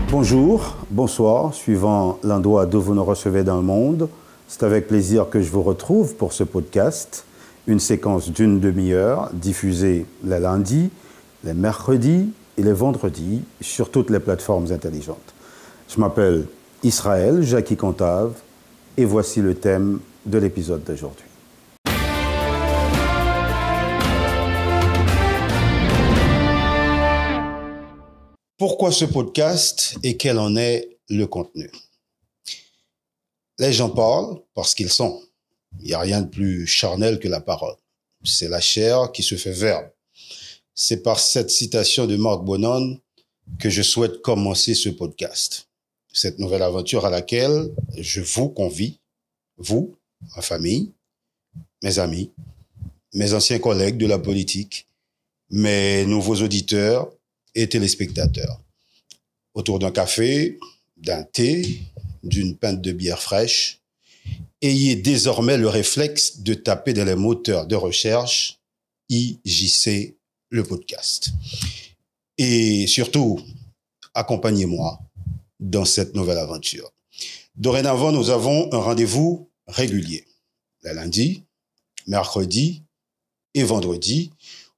Bonjour, bonsoir, suivant l'endroit d'où vous nous recevez dans le monde. C'est avec plaisir que je vous retrouve pour ce podcast, une séquence d'une demi-heure diffusée les lundis, les mercredis et les vendredis sur toutes les plateformes intelligentes. Je m'appelle Israël Jackie Contave et voici le thème de l'épisode d'aujourd'hui. Pourquoi ce podcast et quel en est le contenu? Les gens parlent parce qu'ils sont. Il n'y a rien de plus charnel que la parole. C'est la chair qui se fait verbe. C'est par cette citation de Marc Bonon que je souhaite commencer ce podcast. Cette nouvelle aventure à laquelle je vous convie, vous, ma famille, mes amis, mes anciens collègues de la politique, mes nouveaux auditeurs et téléspectateurs. Autour d'un café, d'un thé, d'une pinte de bière fraîche, ayez désormais le réflexe de taper dans les moteurs de recherche IJC, le podcast. Et surtout, accompagnez-moi dans cette nouvelle aventure. Dorénavant, nous avons un rendez-vous régulier, le lundi, mercredi et vendredi,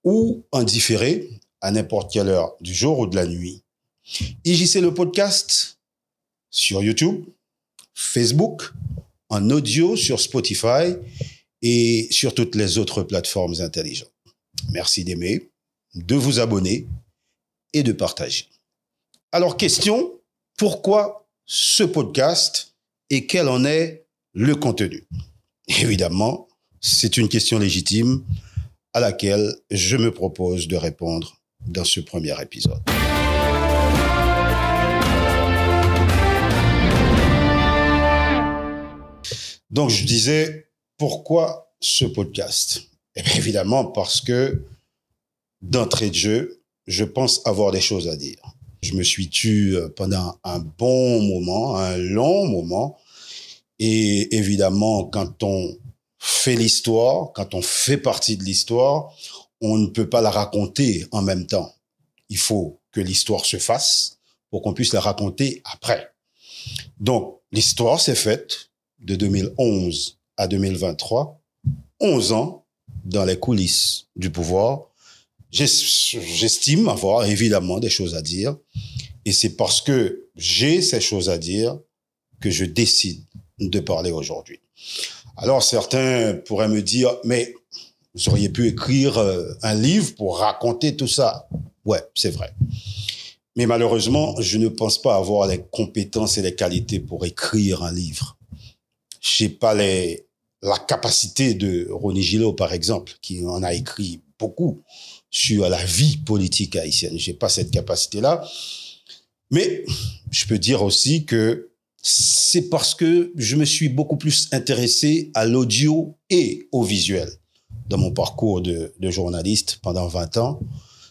ou en différé à n'importe quelle heure du jour ou de la nuit. IJC le podcast sur YouTube, Facebook, en audio sur Spotify et sur toutes les autres plateformes intelligentes. Merci d'aimer, de vous abonner et de partager. Alors, question, pourquoi ce podcast et quel en est le contenu? Évidemment, c'est une question légitime à laquelle je me propose de répondre dans ce premier épisode. Donc, je disais, pourquoi ce podcast? Eh bien, évidemment, parce que d'entrée de jeu, je pense avoir des choses à dire. Je me suis tu pendant un bon moment, un long moment. Et évidemment, quand on fait l'histoire, quand on fait partie de l'histoire, on ne peut pas la raconter en même temps. Il faut que l'histoire se fasse pour qu'on puisse la raconter après. Donc, l'histoire s'est faite de 2011 à 2023, 11 ans dans les coulisses du pouvoir. J'estime avoir évidemment des choses à dire. Et c'est parce que j'ai ces choses à dire que je décide de parler aujourd'hui. Alors, certains pourraient me dire, mais vous auriez pu écrire un livre pour raconter tout ça. Ouais, c'est vrai. Mais malheureusement, je ne pense pas avoir les compétences et les qualités pour écrire un livre. Je n'ai pas la capacité de Ronnie Gillot, par exemple, qui en a écrit beaucoup sur la vie politique haïtienne. Je n'ai pas cette capacité-là. Mais je peux dire aussi que c'est parce que je me suis beaucoup plus intéressé à l'audio et au visuel. Dans mon parcours de journaliste pendant 20 ans,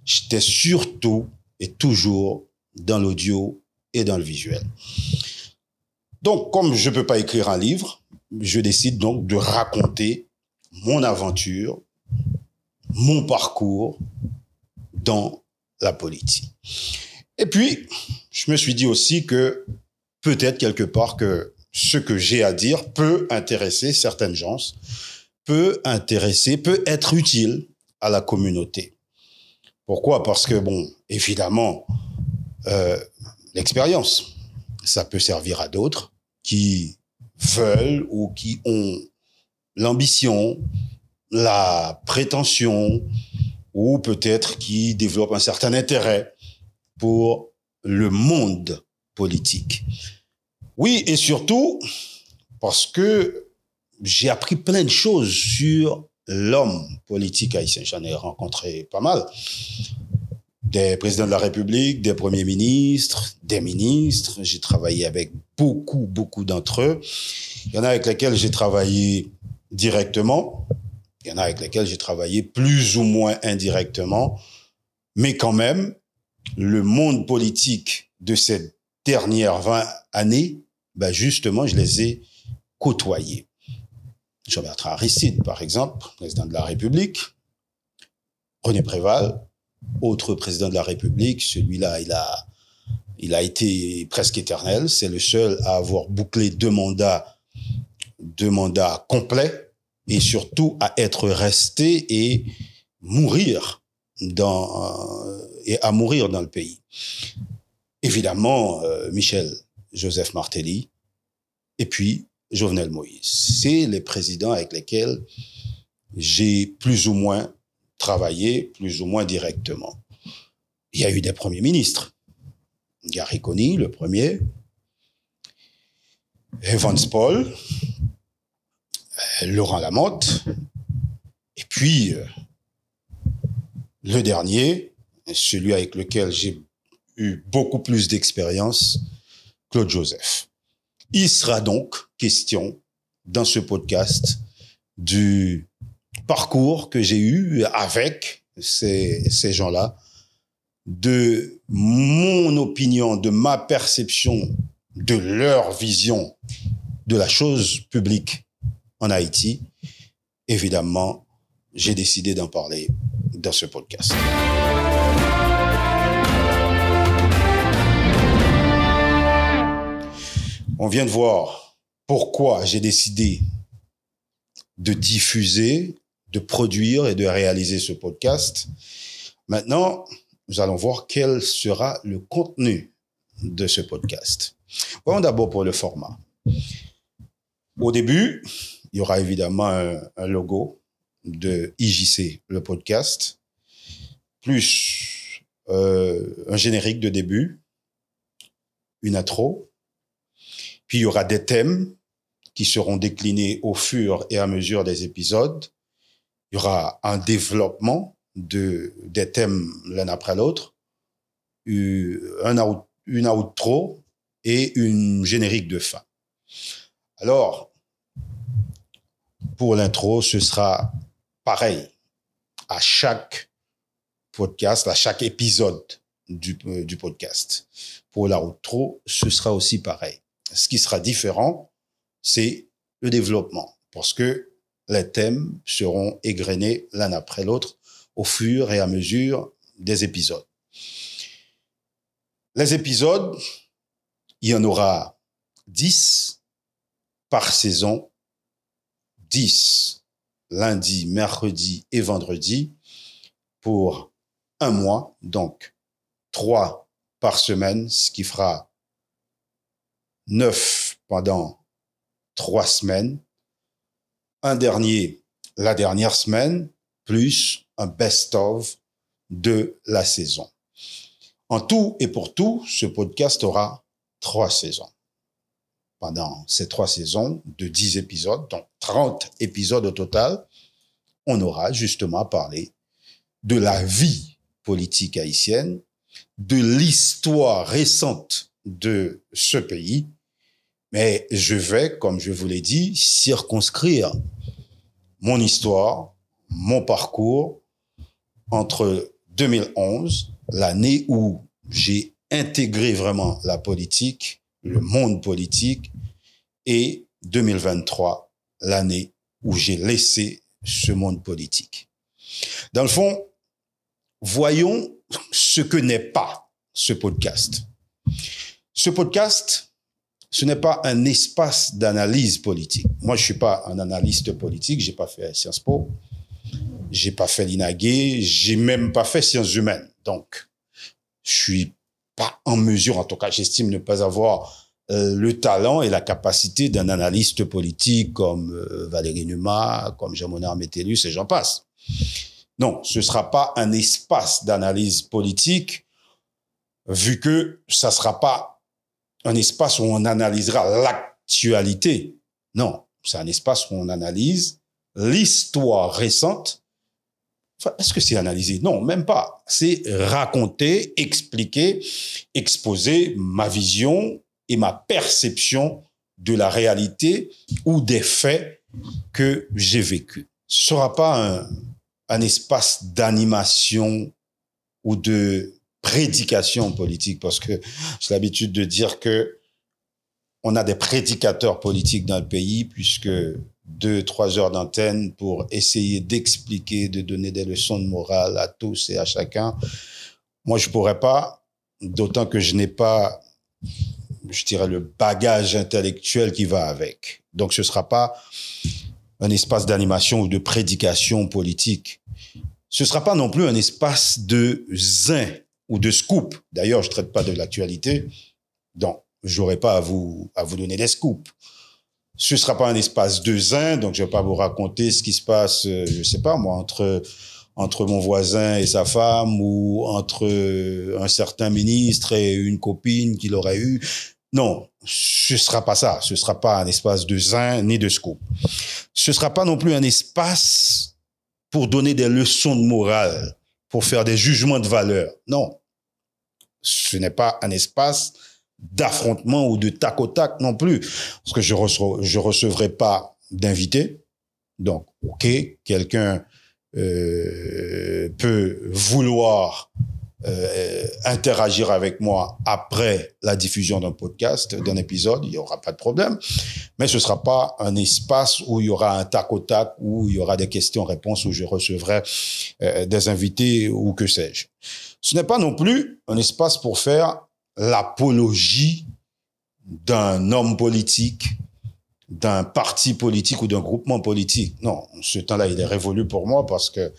j'étais surtout et toujours dans l'audio et dans le visuel. Donc, comme je ne peux pas écrire un livre, je décide donc de raconter mon aventure, mon parcours dans la politique. Et puis, je me suis dit aussi que peut-être quelque part que ce que j'ai à dire peut intéresser certaines gens, peut être utile à la communauté. Pourquoi? Parce que, bon, évidemment, l'expérience, ça peut servir à d'autres qui veulent ou qui ont l'ambition, la prétention, ou peut-être qui développent un certain intérêt pour le monde politique. Oui, et surtout parce que j'ai appris plein de choses sur l'homme politique haïtien. J'en ai rencontré pas mal. Des présidents de la République, des premiers ministres, des ministres. J'ai travaillé avec beaucoup d'entre eux. Il y en a avec lesquels j'ai travaillé directement. Il y en a avec lesquels j'ai travaillé plus ou moins indirectement. Mais quand même, le monde politique de ces dernières 20 années, ben justement, je les ai côtoyés. Jean-Bertrand Aristide, par exemple, président de la République. René Préval, autre président de la République. Celui-là, Il a été presque éternel. C'est le seul à avoir bouclé deux mandats complets et surtout à être resté et à mourir dans le pays. Évidemment, Michel Joseph Martelly et puis Jovenel Moïse. C'est les présidents avec lesquels j'ai plus ou moins travaillé, plus ou moins directement. Il y a eu des premiers ministres. Gary Coney, le premier, Evans Paul, Laurent Lamotte, et puis le dernier, celui avec lequel j'ai eu beaucoup plus d'expérience, Claude Joseph. Il sera donc question dans ce podcast du parcours que j'ai eu avec ces gens-là, de mon opinion, de ma perception, de leur vision de la chose publique en Haïti. Évidemment, j'ai décidé d'en parler dans ce podcast. On vient de voir pourquoi j'ai décidé de diffuser, de produire et de réaliser ce podcast. Maintenant, nous allons voir quel sera le contenu de ce podcast. Voyons d'abord pour le format. Au début, il y aura évidemment un logo de IJC, le podcast, plus un générique de début, une intro, puis il y aura des thèmes qui seront déclinés au fur et à mesure des épisodes. Il y aura un développement des thèmes l'un après l'autre, une outro et une générique de fin. Alors, pour l'intro, ce sera pareil à chaque podcast, à chaque épisode du podcast. Pour l'outro, ce sera aussi pareil. Ce qui sera différent, c'est le développement, parce que les thèmes seront égrenés l'un après l'autre au fur et à mesure des épisodes. Les épisodes, il y en aura 10 par saison, 10 lundi, mercredi et vendredi pour un mois, donc 3 par semaine, ce qui fera 9 pendant 3 semaines. Un dernier, la dernière semaine, plus un best-of de la saison. En tout et pour tout, ce podcast aura 3 saisons. Pendant ces 3 saisons de 10 épisodes, donc 30 épisodes au total, on aura justement parlé de la vie politique haïtienne, de l'histoire récente de ce pays. Mais je vais, comme je vous l'ai dit, circonscrire mon histoire, mon parcours entre 2011, l'année où j'ai intégré vraiment la politique, le monde politique, et 2023, l'année où j'ai laissé ce monde politique. Dans le fond, voyons ce que n'est pas ce podcast. Ce podcast, ce n'est pas un espace d'analyse politique. Moi, je suis pas un analyste politique, j'ai pas fait Sciences Po, j'ai pas fait l'INAGé, j'ai même pas fait sciences humaines. Donc, je suis pas en mesure, en tout cas, j'estime ne pas avoir le talent et la capacité d'un analyste politique comme Valérie Numa, comme Jean-Monard Métellus et j'en passe. Non, ce sera pas un espace d'analyse politique, vu que ça sera pas un espace où on analysera l'actualité. Non, c'est un espace où on analyse l'histoire récente. Enfin, est-ce que c'est analyser? Non, même pas. C'est raconter, expliquer, exposer ma vision et ma perception de la réalité ou des faits que j'ai vécus. Ce sera pas un espace d'animation ou de prédication politique, parce que j'ai l'habitude de dire que on a des prédicateurs politiques dans le pays, puisque 2-3 heures d'antenne pour essayer d'expliquer, de donner des leçons de morale à tous et à chacun. Moi, je pourrais pas, d'autant que je n'ai pas, je dirais, le bagage intellectuel qui va avec. Donc, ce ne sera pas un espace d'animation ou de prédication politique. Ce ne sera pas non plus un espace de zin ou de scoop. D'ailleurs, je ne traite pas de l'actualité, donc je n'aurai pas à vous donner des scoops. Ce ne sera pas un espace de zin, donc je ne vais pas vous raconter ce qui se passe, je ne sais pas moi, entre mon voisin et sa femme, ou entre un certain ministre et une copine qu'il aurait eue. Non, ce sera pas ça. Ce sera pas un espace de zin ni de scoop. Ce sera pas non plus un espace pour donner des leçons de morale, pour faire des jugements de valeur. Non. Ce n'est pas un espace d'affrontement ou de tac au tac non plus. Parce que je recevrai pas d'invités. Donc, OK, quelqu'un peut vouloir interagir avec moi après la diffusion d'un podcast, d'un épisode, il n'y aura pas de problème. Mais ce ne sera pas un espace où il y aura un tac au tac, où il y aura des questions-réponses, où je recevrai des invités ou que sais-je. Ce n'est pas non plus un espace pour faire l'apologie d'un homme politique, d'un parti politique ou d'un groupement politique. Non, ce temps-là, il est révolu pour moi parce que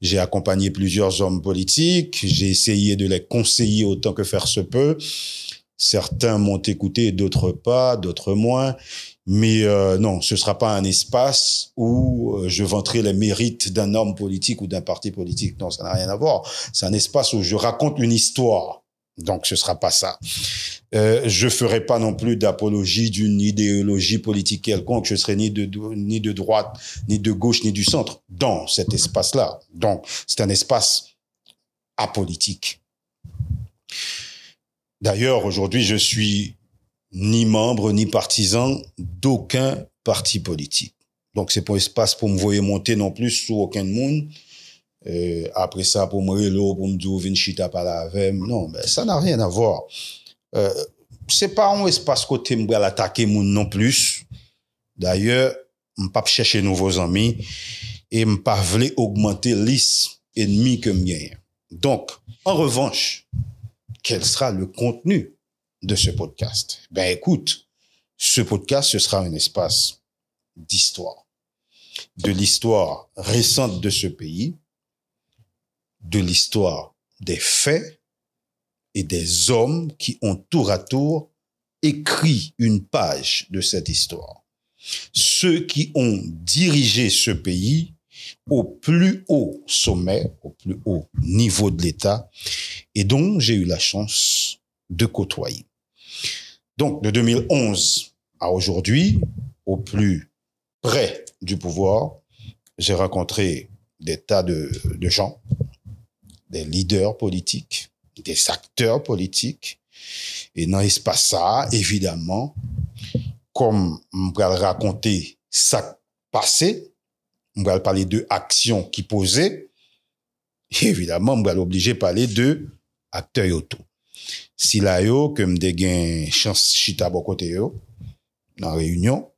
j'ai accompagné plusieurs hommes politiques, j'ai essayé de les conseiller autant que faire se peut. Certains m'ont écouté, d'autres pas, d'autres moins. Mais non, ce ne sera pas un espace où je vanterai les mérites d'un homme politique ou d'un parti politique. Non, ça n'a rien à voir. C'est un espace où je raconte une histoire. Donc, ce ne sera pas ça. Je ferai pas non plus d'apologie d'une idéologie politique quelconque. Je serai ni de droite, ni de gauche, ni du centre dans cet espace-là. Donc, c'est un espace apolitique. D'ailleurs, aujourd'hui, je suis ni membre, ni partisan d'aucun parti politique. Donc, c'est pas un espace pour me voir monter non plus sous aucun monde. Après ça, pour me reloer, pour me dire, vin chita par la vem. Non, mais ça n'a rien à voir. C'est pas un espace côté m'bral attaquer moun non plus. D'ailleurs, m'pas chercher nouveaux amis et m'pas vle augmenter liste ennemis que m'y. Donc, en revanche, quel sera le contenu de ce podcast? Ben écoute, ce podcast, ce sera un espace d'histoire. De l'histoire récente de ce pays, de l'histoire des faits et des hommes qui ont tour à tour écrit une page de cette histoire. Ceux qui ont dirigé ce pays au plus haut sommet, au plus haut niveau de l'État, et dont j'ai eu la chance de côtoyer. Donc, de 2011 à aujourd'hui, au plus près du pouvoir, j'ai rencontré des tas de gens, des leaders politiques, des acteurs politiques. Et dans l'espace ça, évidemment, comme on va raconter ça passé, on va parler de actions qui posaient, évidemment, on va l'obliger à parler de acteurs auto. Si là, yo, que me dégain chance chita bon côté yo, dans réunion,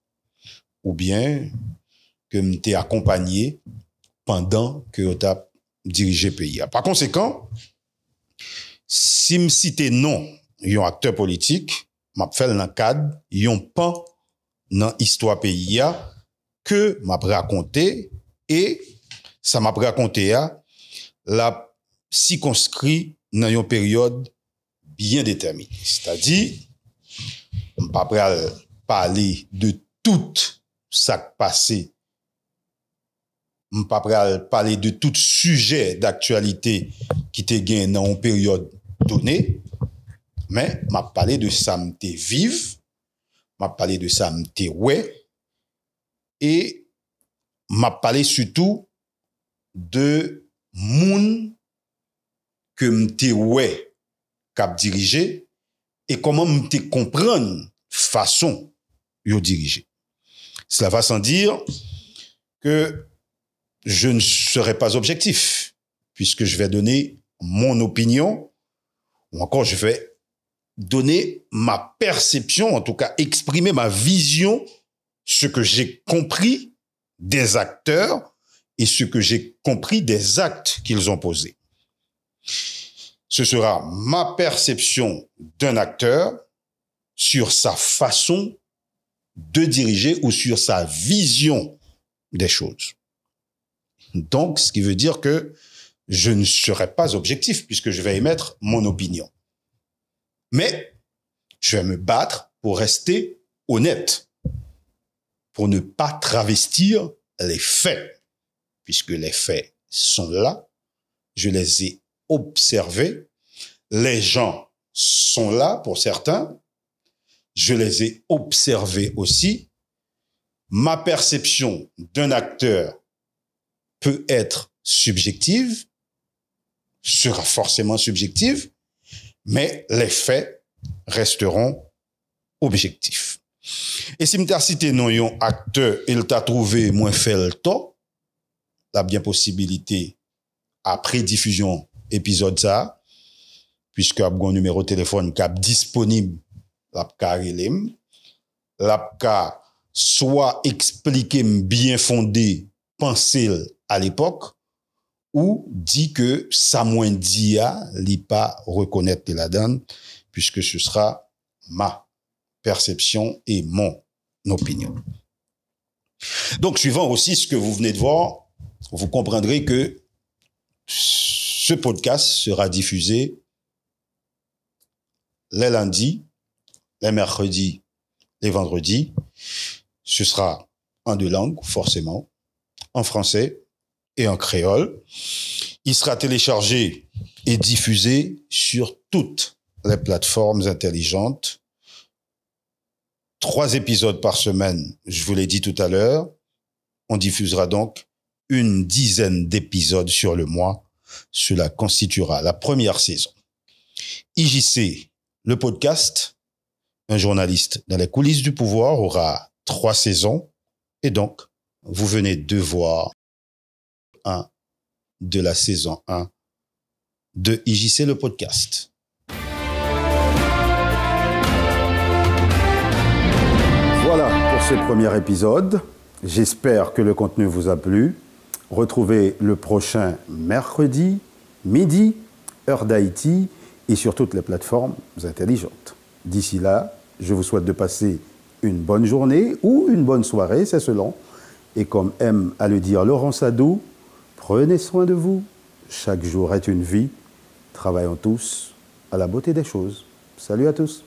ou bien que me t'ai accompagné pendant que yo t'a dirigé pays. Par conséquent, si me cite non, yon acteur politique, m'a fait dans cadre, yon pan dans histoire pays que m'a raconté et ça m'a raconté la circonscrit dans une période bien déterminée. C'est-à-dire, on pas prêt parler de tout ça qui passé. On pas prêt parler de tout sujet d'actualité qui te gagne dans une période donnée, mais m'a parlé de ça m'te vive, m'a parlé de ça m'te ouais, et m'a parlé surtout de moun que m'te ouais cap diriger et comment m'te comprendre façon yo diriger. Cela va sans dire que je ne serai pas objectif puisque je vais donner mon opinion ou encore je vais donner ma perception, en tout cas exprimer ma vision, ce que j'ai compris des acteurs et ce que j'ai compris des actes qu'ils ont posés. Ce sera ma perception d'un acteur sur sa façon de diriger ou sur sa vision des choses. Donc, ce qui veut dire que je ne serai pas objectif puisque je vais émettre mon opinion. Mais je vais me battre pour rester honnête, pour ne pas travestir les faits, puisque les faits sont là, je les ai observés, les gens sont là pour certains, je les ai observés aussi. Ma perception d'un acteur peut être subjective, sera forcément subjective, mais les faits resteront objectifs. Et si m'ta cité non yon acteur, il t'a trouvé moins fait le temps, la bien possibilité après diffusion épisode ça, puisque a un numéro de téléphone qui est disponible, l'apka soit expliqué bien fondé, pensé à l'époque, ou dit que ça moins dit li pas reconnaître la donne, puisque ce sera ma perception et mon opinion. Donc, suivant aussi ce que vous venez de voir, vous comprendrez que ce podcast sera diffusé les lundis, les mercredis, les vendredis. Ce sera en deux langues, forcément, en français et en créole. Il sera téléchargé et diffusé sur toutes les plateformes intelligentes. 3 épisodes par semaine, je vous l'ai dit tout à l'heure. On diffusera donc une dizaine d'épisodes sur le mois. Cela constituera la première saison. IJC, le podcast, un journaliste dans les coulisses du pouvoir, aura 3 saisons. Et donc, vous venez de voir un de la saison 1 de IJC, le podcast. Voilà pour ce premier épisode. J'espère que le contenu vous a plu. Retrouvez le prochain mercredi, midi, heure d'Haïti et sur toutes les plateformes intelligentes. D'ici là, je vous souhaite de passer une bonne journée ou une bonne soirée, c'est selon. Et comme aime à le dire Laurent Sadou, prenez soin de vous. Chaque jour est une vie. Travaillons tous à la beauté des choses. Salut à tous.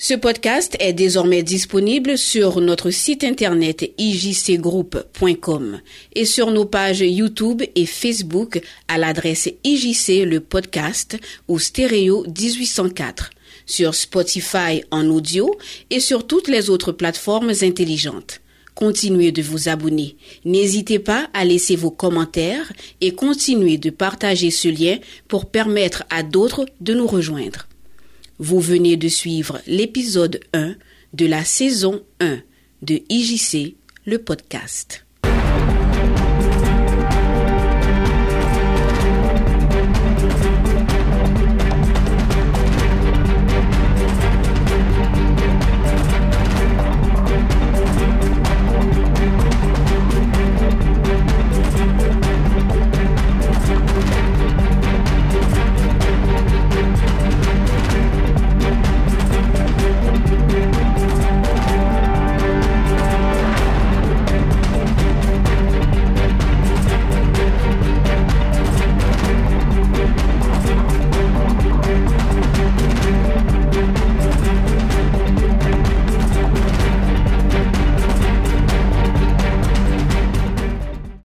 Ce podcast est désormais disponible sur notre site internet ijcgroup.com et sur nos pages YouTube et Facebook à l'adresse IJC le podcast ou Stéréo 1804, sur Spotify en audio et sur toutes les autres plateformes intelligentes. Continuez de vous abonner. N'hésitez pas à laisser vos commentaires et continuez de partager ce lien pour permettre à d'autres de nous rejoindre. Vous venez de suivre l'épisode 1 de la saison 1 de IJC, le podcast.